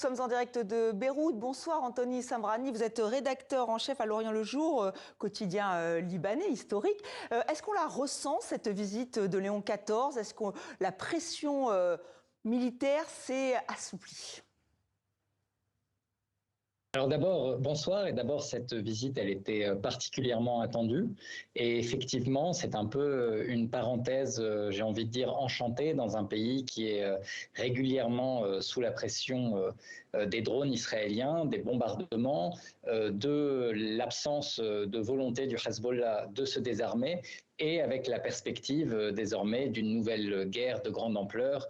Nous sommes en direct de Beyrouth. Bonsoir Anthony Samrani, vous êtes rédacteur en chef à L'Orient le Jour, quotidien libanais historique. Est-ce qu'on la ressent, cette visite de Léon XIV? Est-ce que la pression militaire s'est assouplie? Alors d'abord, bonsoir. Et d'abord, cette visite, elle était particulièrement attendue. Et effectivement, c'est un peu une parenthèse, j'ai envie de dire, enchantée dans un pays qui est régulièrement sous la pression des drones israéliens, des bombardements, de l'absence de volonté du Hezbollah de se désarmer, et avec la perspective désormais d'une nouvelle guerre de grande ampleur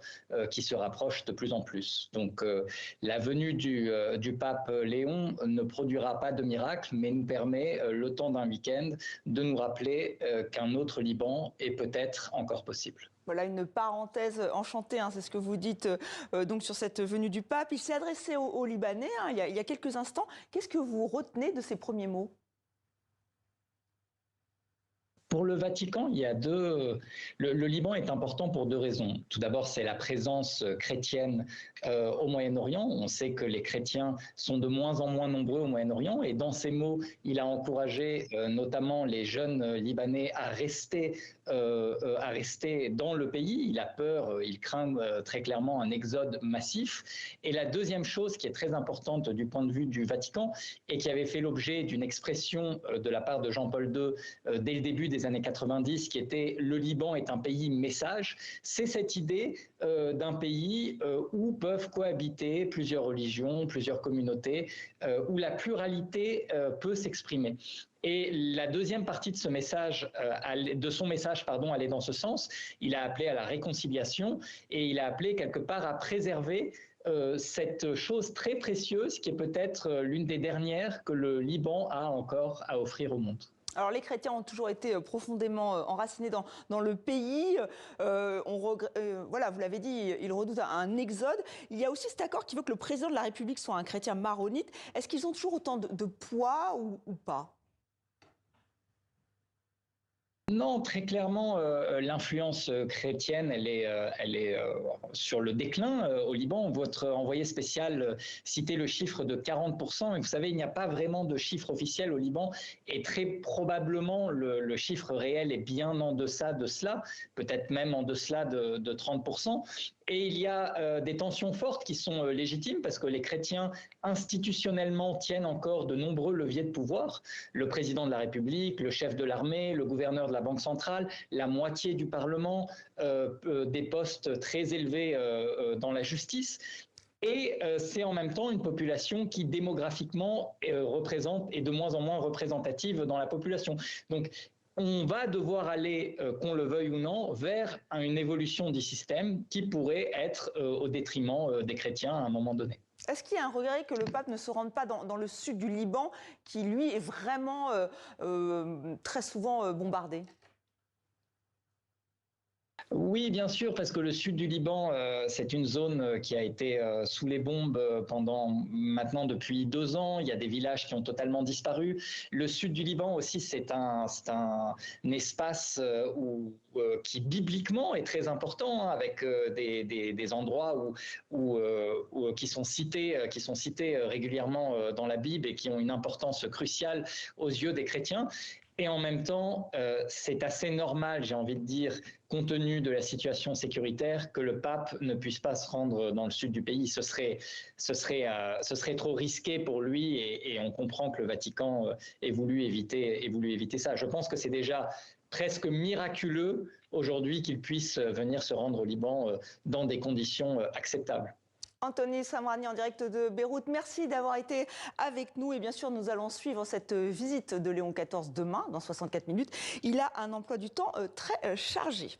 qui se rapproche de plus en plus. Donc la venue du pape Léon ne produira pas de miracle, mais nous permet, le temps d'un week-end, de nous rappeler qu'un autre Liban est peut-être encore possible. Voilà une parenthèse enchantée, hein, c'est ce que vous dites donc sur cette venue du pape. Il s'est adressé aux Libanais il y a quelques instants. Qu'est-ce que vous retenez de ces premiers mots ? Pour le Vatican, il y a le Liban est important pour deux raisons. Tout d'abord, c'est la présence chrétienne au Moyen-Orient. On sait que les chrétiens sont de moins en moins nombreux au Moyen-Orient, et dans ces mots, il a encouragé notamment les jeunes Libanais à rester dans le pays. Il a peur, il craint très clairement un exode massif. Et la deuxième chose qui est très importante du point de vue du Vatican, et qui avait fait l'objet d'une expression de la part de Jean-Paul II dès le début des années 90, qui était « le Liban est un pays message », c'est cette idée d'un pays où peuvent cohabiter plusieurs religions, plusieurs communautés, où la pluralité peut s'exprimer. Et la deuxième partie de ce message, allait dans ce sens. Il a appelé à la réconciliation, et il a appelé quelque part à préserver cette chose très précieuse qui est peut-être l'une des dernières que le Liban a encore à offrir au monde. Alors les chrétiens ont toujours été profondément enracinés dans le pays. Voilà, vous l'avez dit, ils redoutent un exode. Il y a aussi cet accord qui veut que le président de la République soit un chrétien maronite. Est-ce qu'ils ont toujours autant de poids ou pas ? Non, très clairement, l'influence chrétienne, elle est sur le déclin au Liban. Votre envoyé spécial citait le chiffre de 40%, et vous savez, il n'y a pas vraiment de chiffre officiel au Liban, et très probablement le chiffre réel est bien en deçà de cela, peut-être même en deçà de 30%. Et il y a des tensions fortes qui sont légitimes, parce que les chrétiens institutionnellement tiennent encore de nombreux leviers de pouvoir. Le président de la République, le chef de l'armée, le gouverneur de la Banque centrale, la moitié du Parlement, des postes très élevés dans la justice. Et c'est en même temps une population qui démographiquement est de moins en moins représentative dans la population. Donc on va devoir aller, qu'on le veuille ou non, vers une évolution du système qui pourrait être au détriment des chrétiens à un moment donné. Est-ce qu'il y a un regret que le pape ne se rende pas dans le sud du Liban, qui lui est vraiment très souvent bombardé ? Oui, bien sûr, parce que le sud du Liban, c'est une zone qui a été sous les bombes maintenant depuis 2 ans. Il y a des villages qui ont totalement disparu. Le sud du Liban aussi, c'est un espace qui bibliquement est très important, avec des endroits qui sont cités régulièrement dans la Bible, et qui ont une importance cruciale aux yeux des chrétiens. Et en même temps, c'est assez normal, j'ai envie de dire, compte tenu de la situation sécuritaire, que le pape ne puisse pas se rendre dans le sud du pays. Ce serait trop risqué pour lui, et on comprend que le Vatican ait voulu éviter ça. Je pense que c'est déjà presque miraculeux aujourd'hui qu'il puisse venir se rendre au Liban dans des conditions acceptables. Anthony Samrani en direct de Beyrouth, merci d'avoir été avec nous, et bien sûr nous allons suivre cette visite de Léon XIV demain dans 64 minutes. Il a un emploi du temps très chargé.